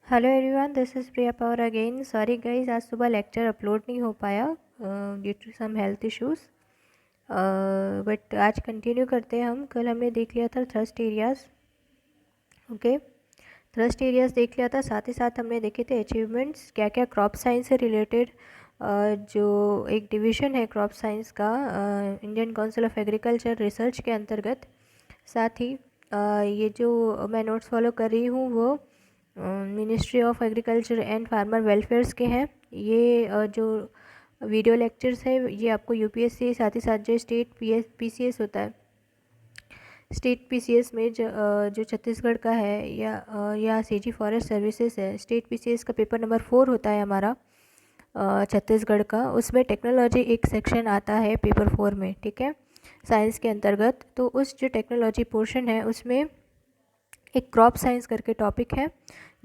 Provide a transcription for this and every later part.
Hello everyone, this is Priya Pawar again. Sorry guys, आज सुबह lecture upload नहीं हो पाया due to some health issues. But आज कंटिन्यू करते हैं हम। कल हमने देख लिया था thrust areas. Okay, thrust areas देख लिया था, साथ ही साथ हमने देखे थे अचीवमेंट्स क्या क्या क्रॉप साइंस से रिलेटेड। जो एक डिवीज़न है क्रॉप साइंस का Indian council of agriculture research के अंतर्गत। साथ ही ये जो मैं नोट्स फॉलो कर रही हूँ वो ministry of agriculture and farmer welfares के हैं। ये जो वीडियो लेक्चर्स है ये आपको यूपीएससी, साथ ही साथ जो स्टेट पीसीएस होता है, स्टेट पीसीएस में जो छत्तीसगढ़ का है या सीजी फॉरेस्ट सर्विसेज है, स्टेट पीसीएस का पेपर नंबर 4 होता है हमारा छत्तीसगढ़ का। उसमें टेक्नोलॉजी एक सेक्शन आता है पेपर 4 में, ठीक है, साइंस के अंतर्गत। तो उस जो टेक्नोलॉजी पोर्शन है उसमें एक क्रॉप साइंस करके टॉपिक है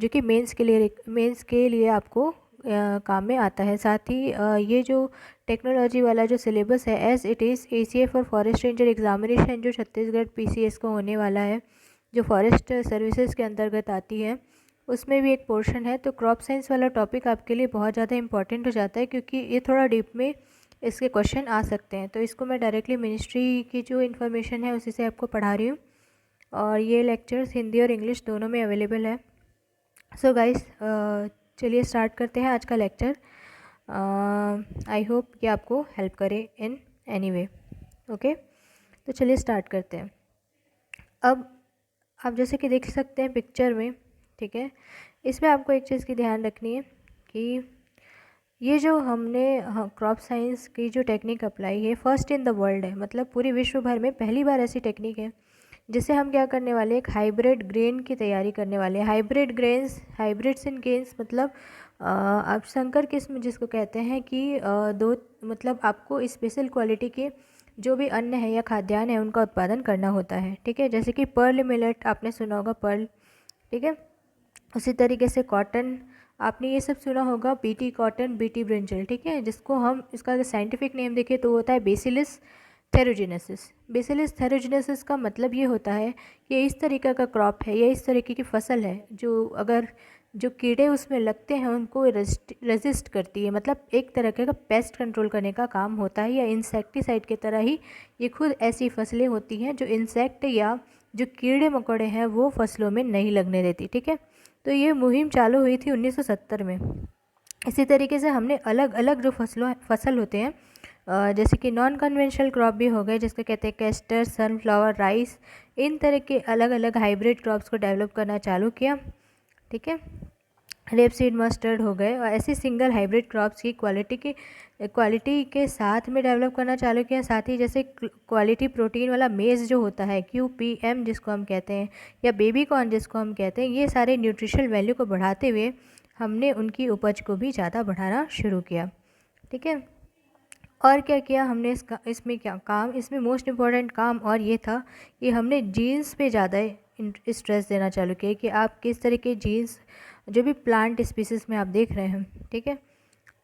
जो कि मेंस के लिए आपको काम में आता है। साथ ही ये जो टेक्नोलॉजी वाला जो सिलेबस है एज इट इज़ एसीएफ और फॉरेस्ट रेंजर एग्जामिनेशन जो छत्तीसगढ़ पीसीएस को होने वाला है, जो फॉरेस्ट सर्विसेज के अंतर्गत आती है, उसमें भी एक पोर्शन है। तो क्रॉप साइंस वाला टॉपिक आपके लिए बहुत ज़्यादा इंपॉर्टेंट हो जाता है क्योंकि ये थोड़ा डीप में इसके क्वेश्चन आ सकते हैं। तो इसको मैं डायरेक्टली मिनिस्ट्री की जो इन्फॉर्मेशन है उसी से आपको पढ़ा रही हूँ, और ये लेक्चर्स हिंदी और इंग्लिश दोनों में अवेलेबल है। सो गाइस, चलिए स्टार्ट करते हैं आज का लेक्चर। आई होप कि आपको हेल्प करे इन एनी वे। ओके, तो चलिए स्टार्ट करते हैं। अब आप जैसे कि देख सकते हैं पिक्चर में, ठीक है, इसमें आपको एक चीज़ की ध्यान रखनी है कि ये जो हमने क्रॉप साइंस की जो टेक्निक अप्लाई है फर्स्ट इन द वर्ल्ड है, मतलब पूरी विश्व भर में पहली बार ऐसी टेक्निक है जिससे हम क्या करने वाले हैं, एक हाइब्रिड ग्रेन की तैयारी करने वाले हैं। हाइब्रिड ग्रेन्स, हाइब्रिड्स इन गेन्स मतलब आप संकर किस्म जिसको कहते हैं कि दो, मतलब आपको स्पेशल क्वालिटी के जो भी अन्न है या खाद्यान्न है उनका उत्पादन करना होता है, ठीक है। जैसे कि पर्ल मिलेट आपने सुना होगा, पर्ल, ठीक है। उसी तरीके से कॉटन, आपने ये सब सुना होगा, बीटी कॉटन, बीटी ब्रिंजल, ठीक है, जिसको हम इसका अगर साइंटिफिक नेम देखें तो होता है बेसिलिस थेरोजिनेसिस। बेसिलिस थेरोजिनेसिस का मतलब ये होता है कि इस तरीके का क्रॉप है या इस तरीके की फसल है जो अगर जो कीड़े उसमें लगते हैं उनको रेजिस्ट करती है, मतलब एक तरह का पेस्ट कंट्रोल करने का काम होता है, या इंसेक्टिसाइड की तरह ही ये खुद ऐसी फसलें होती हैं जो इंसेक्ट या जो कीड़े मकोड़े हैं वो फसलों में नहीं लगने देती, ठीक है। तो ये मुहिम चालू हुई थी 1970 में। इसी तरीके से हमने अलग अलग जो फसल होते हैं, जैसे कि नॉन कन्वेंशनल क्रॉप भी हो गए जिसको कहते हैं कैस्टर, सनफ्लावर, राइस, इन तरह के अलग अलग हाइब्रिड क्रॉप्स को डेवलप करना चालू किया, ठीक है। रेपसीड, मस्टर्ड हो गए, और ऐसे सिंगल हाइब्रिड क्रॉप्स की क्वालिटी के साथ में डेवलप करना चालू किया। साथ ही जैसे क्वालिटी प्रोटीन वाला मेज़ जो होता है, QPM जिसको हम कहते हैं, या बेबी कॉर्न जिसको हम कहते हैं, ये सारे न्यूट्रिशनल वैल्यू को बढ़ाते हुए हमने उनकी उपज को भी ज़्यादा बढ़ाना शुरू किया, ठीक है। और क्या किया हमने इसमें क्या काम, इसमें मोस्ट इम्पॉर्टेंट काम और ये था कि हमने जीन्स पे ज़्यादा स्ट्रेस देना चालू किया कि आप किस तरह के जीन्स जो भी प्लांट स्पीसीज़ में आप देख रहे हैं, ठीक है,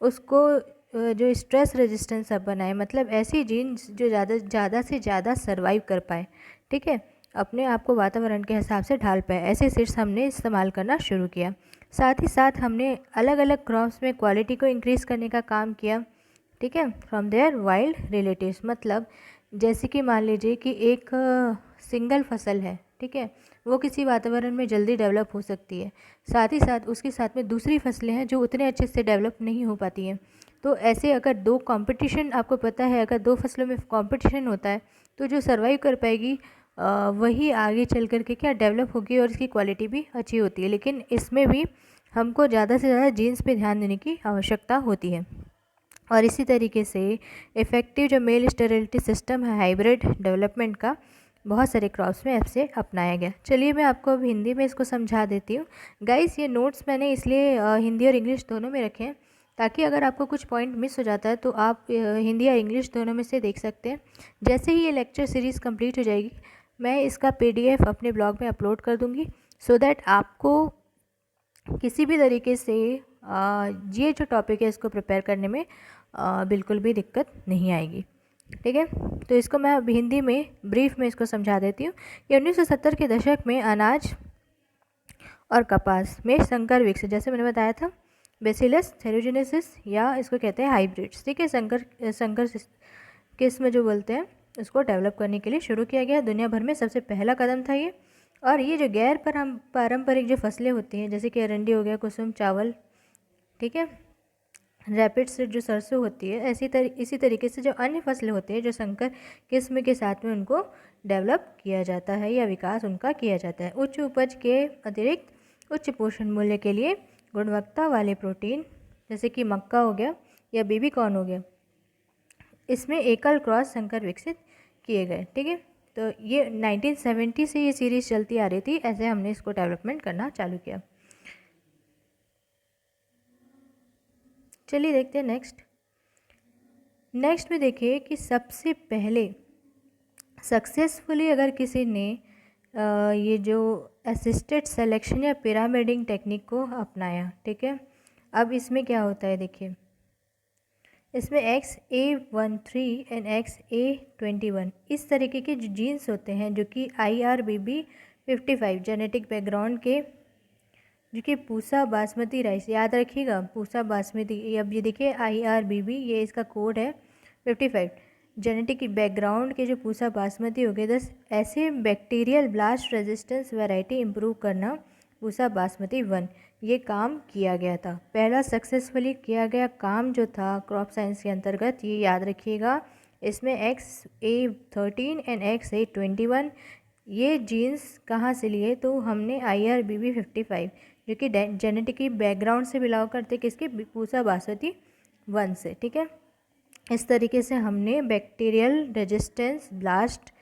उसको जो स्ट्रेस रेजिस्टेंस आप बनाए, मतलब ऐसी जीन्स जो ज़्यादा से ज़्यादा सर्वाइव कर पाए, ठीक है, अपने आप को वातावरण के हिसाब से ढाल पाए, ऐसे सीड्स हमने इस्तेमाल करना शुरू किया। साथ ही साथ हमने अलग अलग क्रॉप्स में क्वालिटी को इंक्रीज़ करने का काम किया, ठीक है, फ्रॉम देयर वाइल्ड रिलेटिव्स। मतलब जैसे कि मान लीजिए कि एक सिंगल फसल है, ठीक है, वो किसी वातावरण में जल्दी डेवलप हो सकती है, साथ ही साथ उसके साथ में दूसरी फसलें हैं जो उतने अच्छे से डेवलप नहीं हो पाती हैं। तो ऐसे अगर दो कंपटीशन, आपको पता है अगर दो फसलों में कंपटीशन होता है तो जो सर्वाइव कर पाएगी वही आगे चल कर के क्या डेवलप होगी और इसकी क्वालिटी भी अच्छी होती है। लेकिन इसमें भी हमको ज़्यादा से ज़्यादा जीन्स पे ध्यान देने की आवश्यकता होती है। और इसी तरीके से इफ़ेक्टिव जो मेल स्टेरिलिटी सिस्टम है हाइब्रिड डेवलपमेंट का, बहुत सारे क्रॉप्स में ऐसे अपनाया गया। चलिए मैं आपको अब हिंदी में इसको समझा देती हूँ। गाइस, ये नोट्स मैंने इसलिए हिंदी और इंग्लिश दोनों में रखे हैं ताकि अगर आपको कुछ पॉइंट मिस हो जाता है तो आप हिंदी या इंग्लिश दोनों में से देख सकते हैं। जैसे ही ये लेक्चर सीरीज़ कंप्लीट हो जाएगी मैं इसका PDF अपने ब्लॉग में अपलोड कर दूँगी, सो दैट आपको किसी भी तरीके से ये जो टॉपिक है इसको प्रिपेयर करने में बिल्कुल भी दिक्कत नहीं आएगी, ठीक है। तो इसको मैं अब हिंदी में ब्रीफ में इसको समझा देती हूँ कि 1970 के दशक में अनाज और कपास में संकर विकसित, जैसे मैंने बताया था, बेसिलस थेरोजेनेसिस या इसको कहते हैं हाइब्रिड्स, ठीक है। संकर किस्म जो बोलते हैं उसको डेवलप करने के लिए शुरू किया गया। दुनिया भर में सबसे पहला कदम था ये। और ये जो गैर पारंपरिक जो फसलें होती हैं, जैसे कि अरंडी हो गया, कुसुम, चावल, ठीक है, रैपिड से जो सरसों होती है, इसी तरीके से जो अन्य फसलें होती हैं जो संकर किस्म के साथ में उनको डेवलप किया जाता है या विकास उनका किया जाता है। उच्च उपज के अतिरिक्त उच्च पोषण मूल्य के लिए गुणवत्ता वाले प्रोटीन, जैसे कि मक्का हो गया या बेबी कॉर्न हो गया, इसमें एकल क्रॉस संकर विकसित किए गए, ठीक है। तो ये 1970 से ये सीरीज़ चलती आ रही थी, ऐसे हमने इसको डेवलपमेंट करना चालू किया। चलिए देखते हैं नेक्स्ट में देखिए कि सबसे पहले सक्सेसफुली अगर किसी ने ये जो असिस्टेड सिलेक्शन या पिरामिडिंग टेक्निक को अपनाया, ठीक है। अब इसमें क्या होता है देखिए, इसमें XA13 एंड XA21 इस तरीके के जो जीन्स होते हैं जो कि IRBB 55 जेनेटिक बैकग्राउंड के, जो कि पूसा बासमती राइस, याद रखिएगा पूसा बासमती। अब ये देखिए IRBB, ये इसका कोड है 55, जेनेटिक बैकग्राउंड के जो पूसा बासमती हो गए। 10 ऐसे bacterial blast resistance variety improve करना पूसा बासमती 1, ये काम किया गया था। पहला सक्सेसफुली किया गया काम जो था क्रॉप साइंस के अंतर्गत, ये याद रखिएगा। इसमें XA13 एंड XA21 ये जीन्स कहाँ से लिए, तो हमने IRBB 55 जो कि जेनेटिक बैकग्राउंड से बिलोंग करते किसके, पूसा बासमती 1 से, ठीक है। इस तरीके से हमने बैक्टीरियल रेजिस्टेंस ब्लास्ट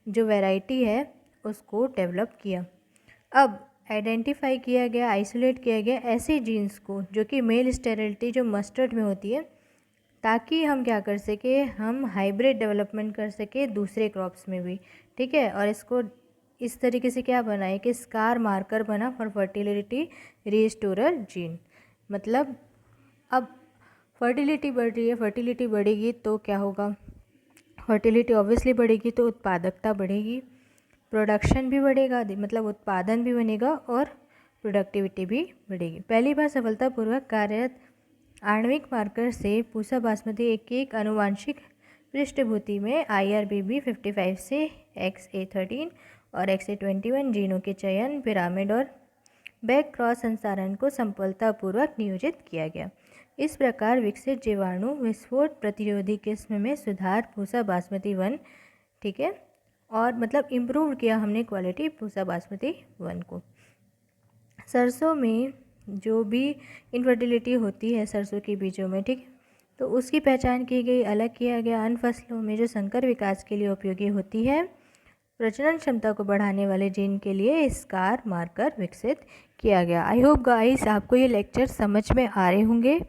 जो वैरायटी है उसको डेवलप किया। अब आइडेंटिफाई किया गया, आइसोलेट किया गया ऐसे जीन्स को जो कि मेल स्टेरिलिटी जो मस्टर्ड में होती है, ताकि हम क्या कर सके, हम हाइब्रिड डेवलपमेंट कर सके दूसरे क्रॉप्स में भी, ठीक है। और इसको इस तरीके से क्या बनाए कि स्कार मार्कर बना फॉर फर्टिलिटी रिस्टोरर जीन। मतलब अब फर्टिलिटी बढ़ रही है, फर्टिलिटी बढ़ेगी तो क्या होगा, फर्टिलिटी ऑब्वियसली बढ़ेगी तो उत्पादकता बढ़ेगी, प्रोडक्शन भी बढ़ेगा, मतलब उत्पादन भी बनेगा और प्रोडक्टिविटी भी बढ़ेगी। पहली बार सफलतापूर्वक कार्यरत आणविक मार्कर से पूसा बासमती एक आनुवांशिक पृष्ठभूमि में IRBB 55 से XA13 और XA21 जीनों के चयन, पिरामिड और बैक क्रॉस संसारण को सफलतापूर्वक नियोजित किया गया। इस प्रकार विकसित जीवाणु विस्फोट प्रतिरोधी किस्म में सुधार पूसा बासमती 1, ठीक है, और मतलब इम्प्रूव किया हमने क्वालिटी पूसा बासमती 1 को। सरसों में जो भी इनफर्टिलिटी होती है सरसों के बीजों में, ठीक, तो उसकी पहचान की गई, अलग किया गया। अन्य फसलों में जो संकर विकास के लिए उपयोगी होती है, प्रजनन क्षमता को बढ़ाने वाले जीन के लिए स्कार मार्कर विकसित किया गया। आई होप गाइस आपको ये लेक्चर समझ में आ रहे होंगे।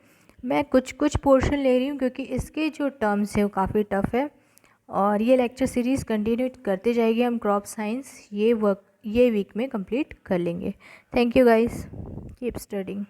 मैं कुछ पोर्शन ले रही हूँ क्योंकि इसके जो टर्म्स है वो काफ़ी टफ़ है, और ये लेक्चर सीरीज़ कंटिन्यू करते जाएगी। हम क्रॉप साइंस ये वीक में कंप्लीट कर लेंगे। Thank you guys, keep studying.